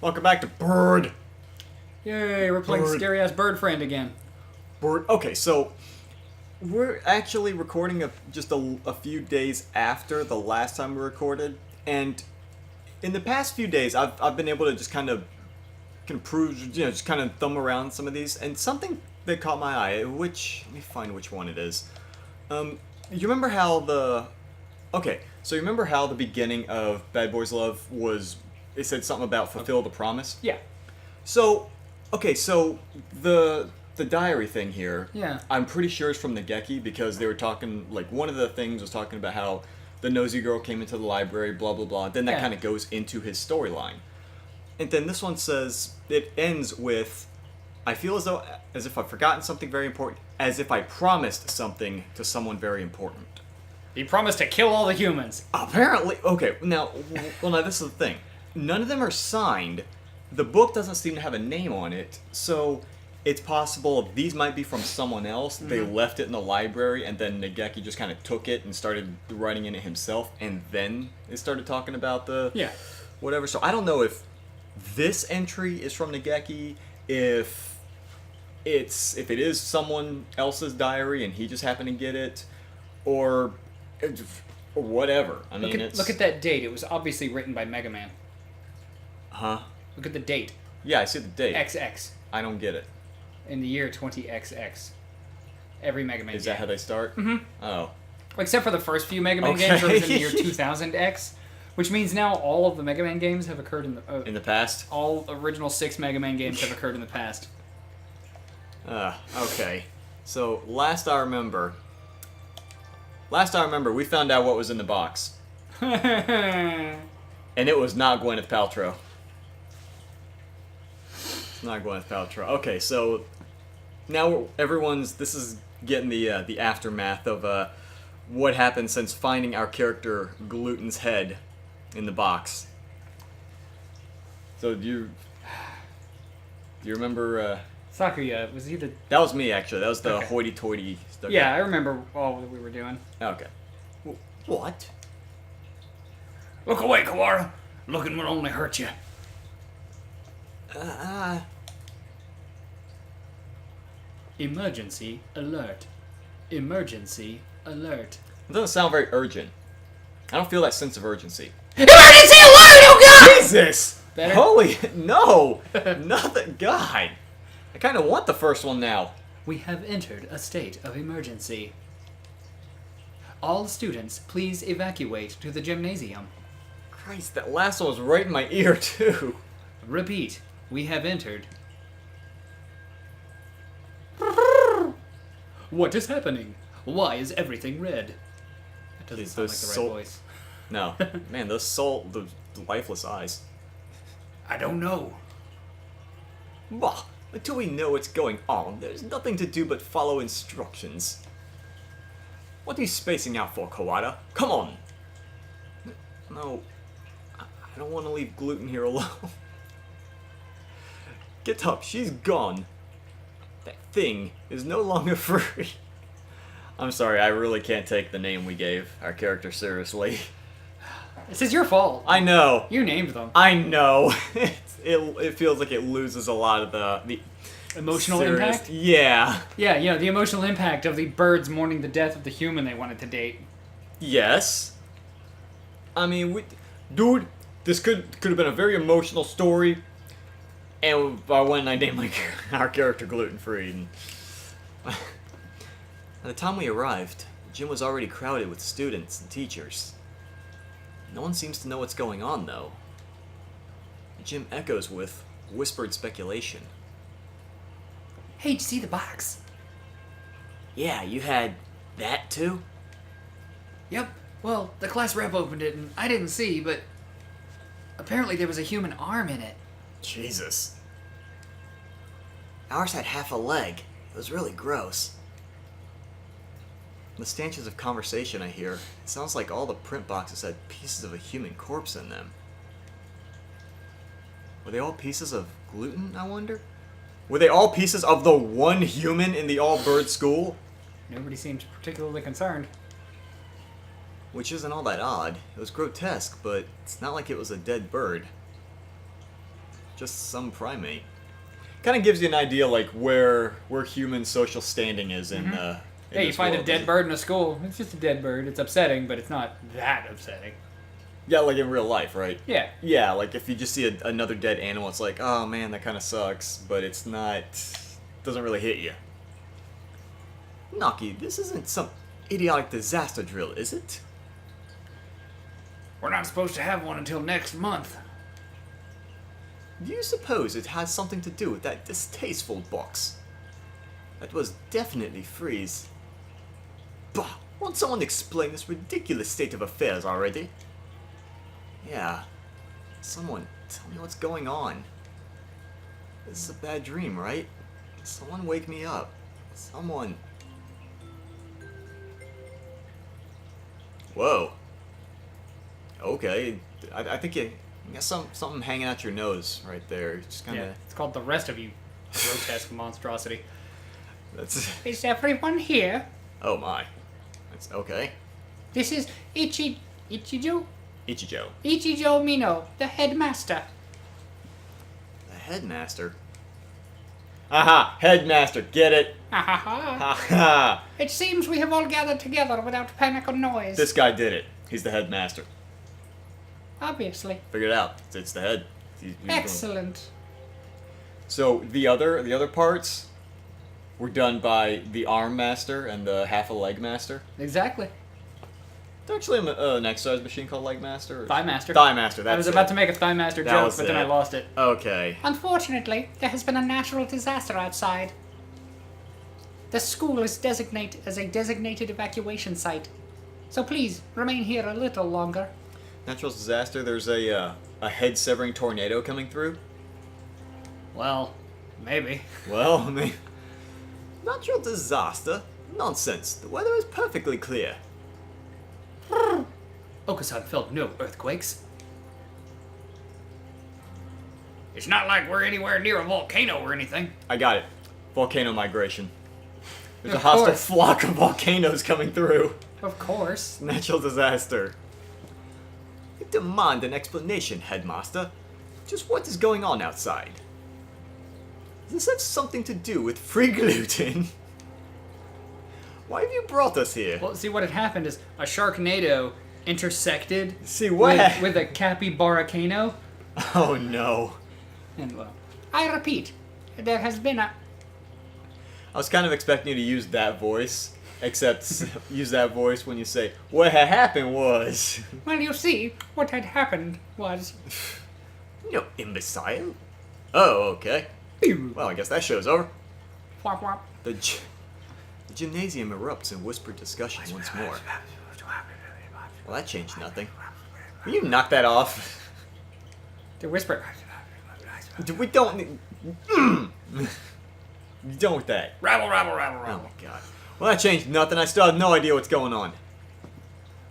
Welcome back to Bird. Yay, we're playing Bird. Scary Ass Bird Friend again. Bird. Okay, so we're actually recording just a few days after the last time we recorded, and in the past few days, I've been able to just kind of prove, just kind of thumb around some of these, and something that caught my eye. Let me find which one it is. You remember how you remember how the beginning of Bad Boys Love was? It said something about fulfill the promise. Yeah. So, so the diary thing here. Yeah. I'm pretty sure it's from Nageki because they were talking, like, one of the things was talking about how the nosy girl came into the library, blah blah blah. Then that kind of goes into his storyline, and then this one says it ends with, "I feel as if I've forgotten something very important, as if I promised something to someone very important." He promised to kill all the humans. Apparently, okay. Now this is the thing. None of them are signed. The book doesn't seem to have a name on it, so it's possible these might be from someone else. Mm-hmm. They left it in the library, and then Nageki just kind of took it and started writing in it himself, and then it started talking about the whatever. So I don't know if this entry is from Nageki, if it is someone else's diary and he just happened to get it, or whatever. I mean, look at that date. It was obviously written by Mega Man. Huh? Look at the date. Yeah, I see the date. XX. I don't get it. In the year 20XX. Every Mega Man Is game. that how they start? Mm-hmm. Oh. Except for the first few Mega Man games, where it was in the year 2000X. Which means now all of the Mega Man games have occurred in the... in the past? All original 6 Mega Man games have occurred in the past. Okay. So, last I remember, we found out what was in the box. And it was not Gwyneth Paltrow. It's not Gwyneth Paltrow. Okay, so now this is getting the aftermath of what happened since finding our character Gluten's head in the box. So do you remember? Sakuya, was he the... That was me, actually. That was the Okay. hoity-toity stuff. Yeah, I remember all that we were doing. Okay. What? Look away, Kawara. Looking will only hurt you. Emergency alert. Emergency alert. It doesn't sound very urgent. I don't feel that sense of urgency. Emergency alert, oh god! Jesus! Better? Holy... No! Nothing... God! I kind of want the first one now. We have entered a state of emergency. All students, please evacuate to the gymnasium. Christ, that last one was right in my ear, too. Repeat, we have entered. What is happening? Why is everything red? That doesn't sound like the right voice. No. Man, the lifeless eyes. I don't know. Bah, until we know what's going on, there's nothing to do but follow instructions. What are you spacing out for, Kawada? Come on! No, I don't want to leave Gluten here alone. Get up, she's gone. That thing is no longer free. I'm sorry, I really can't take the name we gave our character seriously. This is your fault. I know. You named them. I know. It feels like it loses a lot of the Emotional serious impact? Yeah. Yeah, the emotional impact of the birds mourning the death of the human they wanted to date. Yes. I mean, dude, this could have been a very emotional story, and I went and I named our character Gluten Free. And by the time we arrived, the gym was already crowded with students and teachers. No one seems to know what's going on, though. The gym echoes with whispered speculation. Hey, did you see the box? Yeah, you had that too? Yep. Well, the class rep opened it and I didn't see, but apparently there was a human arm in it. Jesus. Ours had half a leg. It was really gross. The stanches of conversation I hear, it sounds like all the print boxes had pieces of a human corpse in them. Were they all pieces of gluten, I wonder? Were they all pieces of the one human in the all-bird school? Nobody seemed particularly concerned. Which isn't all that odd. It was grotesque, but it's not like it was a dead bird. just some primate. Kind of gives you an idea, like, where human social standing is in Hey, you this find a world. dead bird in a school. It's just a dead bird. It's upsetting, but it's not that upsetting. Yeah, like in real life, right? Yeah. Yeah, like if you just see another dead animal, it's like, oh man, that kind of sucks, but it's not, doesn't really hit you. Naki, this isn't some idiotic disaster drill, is it? We're not supposed to have one until next month. Do you suppose it has something to do with that distasteful box? That was definitely Freeze. Bah! Won't someone explain this ridiculous state of affairs already? Yeah. Someone, tell me what's going on. This is a bad dream, right? Someone wake me up. Someone. Whoa. Okay. I think you got something hanging out your nose right there. Just kind of. Yeah, it's called the rest of you, grotesque monstrosity. That's. Is everyone here? Oh my. That's okay. This is Ichijo Ichijo. Mino, the headmaster. The headmaster. Aha! Headmaster, get it? Ha ha ha. Ha ha! It seems we have all gathered together without panic or noise. This guy did it. He's the headmaster. Obviously. Figured it out. It's the head. He's doing- Excellent. So the other parts were done by the arm master and the half a leg master. Exactly. There's actually an exercise machine called leg master. Thigh master. Thigh master. That's I was it. about to make a thigh master That joke, was but then it. I lost it. Okay. Unfortunately, there has been a natural disaster outside. The school is designated as a designated evacuation site. So please, remain here a little longer. Natural disaster. There's a head-severing tornado coming through. Well, maybe. Well, I mean, natural disaster? Nonsense. The weather is perfectly clear. Okasan felt no earthquakes. It's not like we're anywhere near a volcano or anything. I got it. Volcano migration. There's Of a hostile course. flock of volcanoes coming through. Of course. Natural disaster. I demand an explanation, Headmaster. Just what is going on outside? Does this have something to do with free gluten? Why have you brought us here? Well, see, what had happened is a Sharknado intersected See what? with a Capybaracano. Oh no. And, well, I repeat, there has been a... I was kind of expecting you to use that voice, except use that voice when you say, what had happened was... Well, you see, what had happened was... No, imbecile. Oh, okay. Well, I guess that show's over. Whop, whop. The gymnasium erupts in whispered discussion once more. Well, that changed nothing. Will you knock that off? The whisper. We don't need... You done with that. Rabble, rabble, rabble, Oh rabble. my god. Well, that changed nothing. I still have no idea what's going on.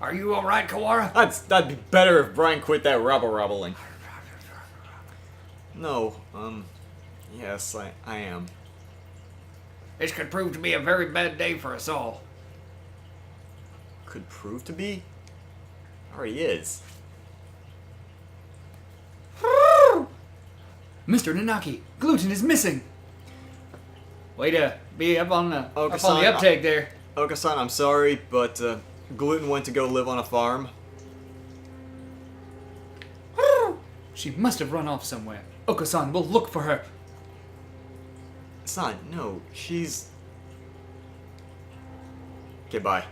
Are you alright, Kawara? That'd be better if Brian quit that rabbling. No, yes, I am. This could prove to be a very bad day for us all. Could prove to be? Already is. Mr. Nanaki, gluten is missing. Way to be up on the Okasan, uptake there. Okasan, I'm sorry, but Gluten went to go live on a farm. She must have run off somewhere. Okasan will look for her. Son, no, she's... Okay, bye.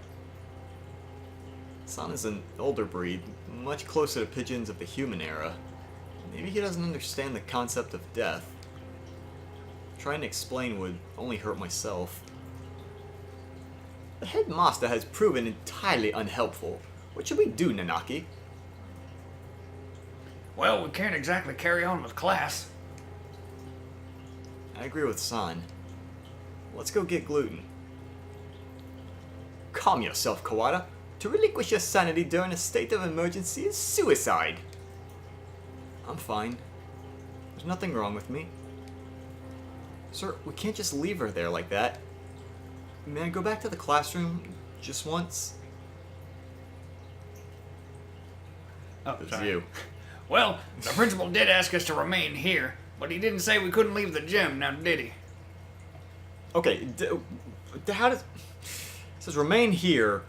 San is an older breed, much closer to pigeons of the human era. Maybe he doesn't understand the concept of death. Trying to explain would only hurt myself. The headmaster has proven entirely unhelpful. What should we do, Nanaki? Well, we can't exactly carry on with class. I agree with San. Let's go get Gluten. Calm yourself, Kawada. To relinquish your sanity during a state of emergency is suicide. I'm fine. There's nothing wrong with me. Sir, we can't just leave her there like that. May I go back to the classroom just once? Oh, It's sorry. you. Well, the principal did ask us to remain here. But he didn't say we couldn't leave the gym, now did he? Okay, how does... It says remain here,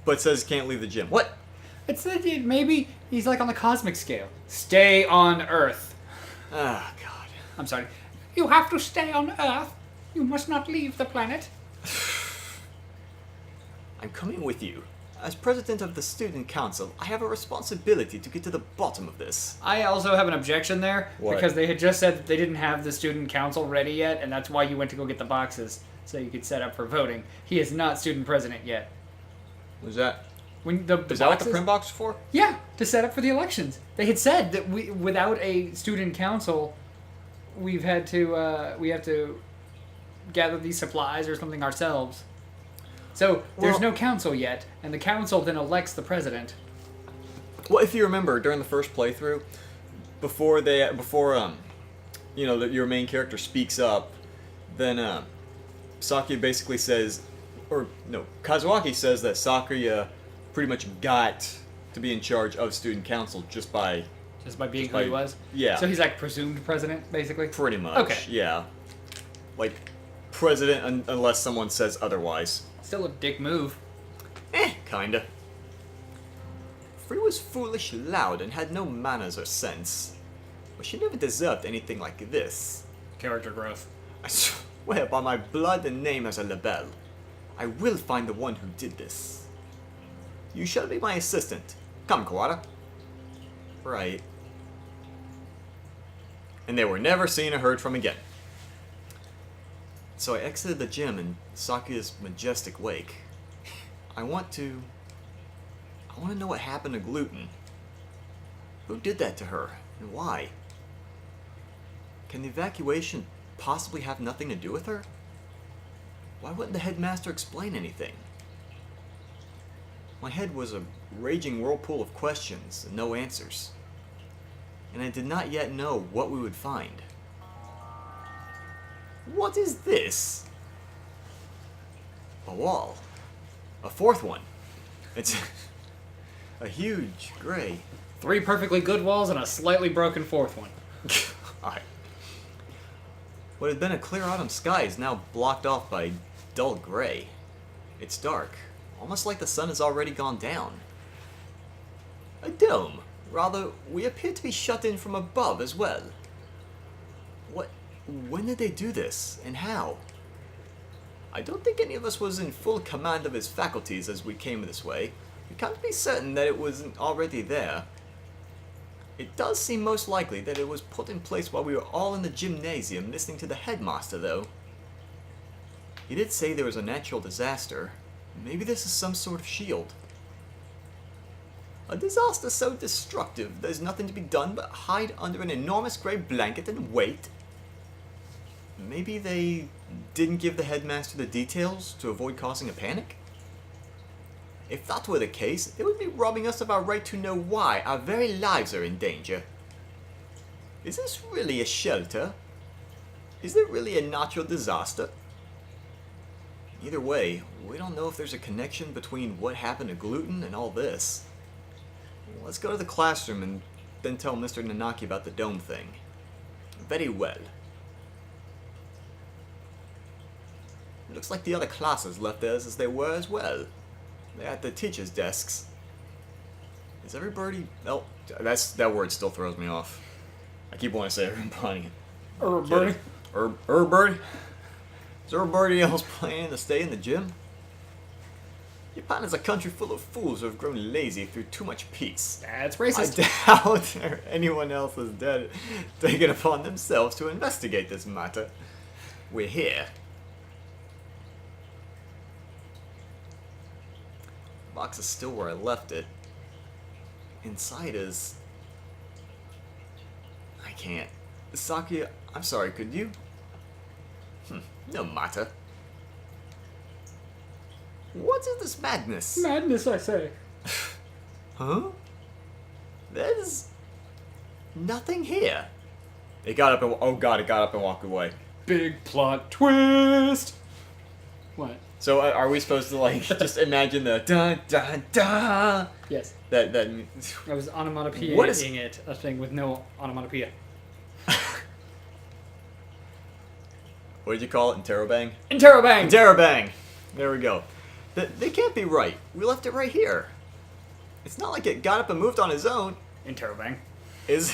but says can't leave the gym. What? It's maybe he's like on the cosmic scale. Stay on Earth. Ah, God. I'm sorry. You have to stay on Earth. You must not leave the planet. I'm coming with you. As president of the student council, I have a responsibility to get to the bottom of this. I also have an objection there. What? Because they had just said that they didn't have the student council ready yet, and that's why you went to go get the boxes so you could set up for voting. He is not student president yet. Was that... When the Is that what the boxes- print box is for? Yeah, to set up for the elections. They had said that without a student council, we have to gather these supplies or something ourselves. So there's Well- no council yet, and the council then elects the president. Well, if you remember, during the first playthrough, before your main character speaks up, then Sakuya basically says, or no, Kazuaki says that Sakuya pretty much got to be in charge of student council just by Being who by- he was? yeah. So he's like presumed president, basically? pretty much, Okay. yeah, like president unless someone says otherwise. Still a dick move. Kinda. Free was foolish, loud, and had no manners or sense. But she never deserved anything like this. Character growth. I swear by my blood and name as a label, I will find the one who did this. You shall be my assistant. Come, Kawada. Right. And they were never seen or heard from again. So I exited the gym in Sakuya's majestic wake. I want to know what happened to Gluten. Who did that to her, and why? Can the evacuation possibly have nothing to do with her? Why wouldn't the headmaster explain anything? My head was a raging whirlpool of questions and no answers. And I did not yet know what we would find. What is this? A wall. A fourth one. It's a huge gray. 3 perfectly good walls and a slightly broken 4th one. Alright. What had been a clear autumn sky is now blocked off by dull gray. It's dark, almost like the sun has already gone down. A dome. Rather, we appear to be shut in from above as well. When did they do this, and how? I don't think any of us was in full command of his faculties as we came this way. We can't be certain that it wasn't already there. It does seem most likely that it was put in place while we were all in the gymnasium listening to the headmaster, though. He did say there was a natural disaster. Maybe this is some sort of shield. A disaster so destructive there's nothing to be done but hide under an enormous grey blanket and wait. Maybe they didn't give the headmaster the details to avoid causing a panic? If that were the case, they would be robbing us of our right to know why our very lives are in danger. Is this really a shelter? Is there really a natural disaster? Either way, we don't know if there's a connection between what happened to Gluten and all this. Let's go to the classroom and then tell Mr. Nanaki about the dome thing. Very well. Looks like the other classes left theirs as they were as well. They're at the teachers' desks. Is everybody... Oh, that word still throws me off. I keep wanting to say everybody. Everybody. Everybody? Is everybody else planning to stay in the gym? Japan is a country full of fools who have grown lazy through too much peace. That's I racist. doubt anyone else has taken upon themselves to investigate this matter. We're here. The box is still where I left it. Inside is... I can't. Sakuya, I'm sorry, could you? No matter. What is this madness? Madness, I say. Huh? There's... nothing here. It got up and... Oh god, it got up and walked away. Big plot twist. What? So are we supposed to, like, just imagine the dun dun dun? Yes. That... I was onomatopoeia What is- it a thing with no onomatopoeia. What did you call it? Interrobang? Interrobang! Interrobang! There we go. They can't be right. We left it right here. It's not like it got up and moved on its own. Interrobang. Is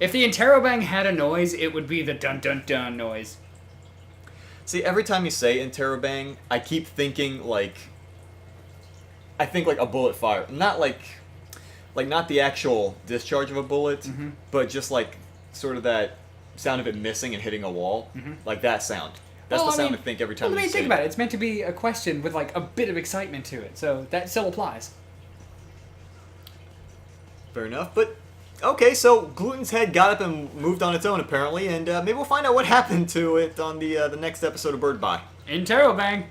If the interrobang had a noise, it would be the dun dun dun noise. See, every time you say interrobang, I keep thinking like... I think like a bullet fire. Not like not the actual discharge of a bullet, but just like sort of that sound of it missing and hitting a wall. Like that sound. That's the sound I think every time well, you say think about it. It's meant to be a question with like a bit of excitement to it, so that still applies. Fair enough, but... Okay, so Gluten's head got up and moved on its own, apparently, and maybe we'll find out what happened to it on the next episode of Bird By. Interrobang!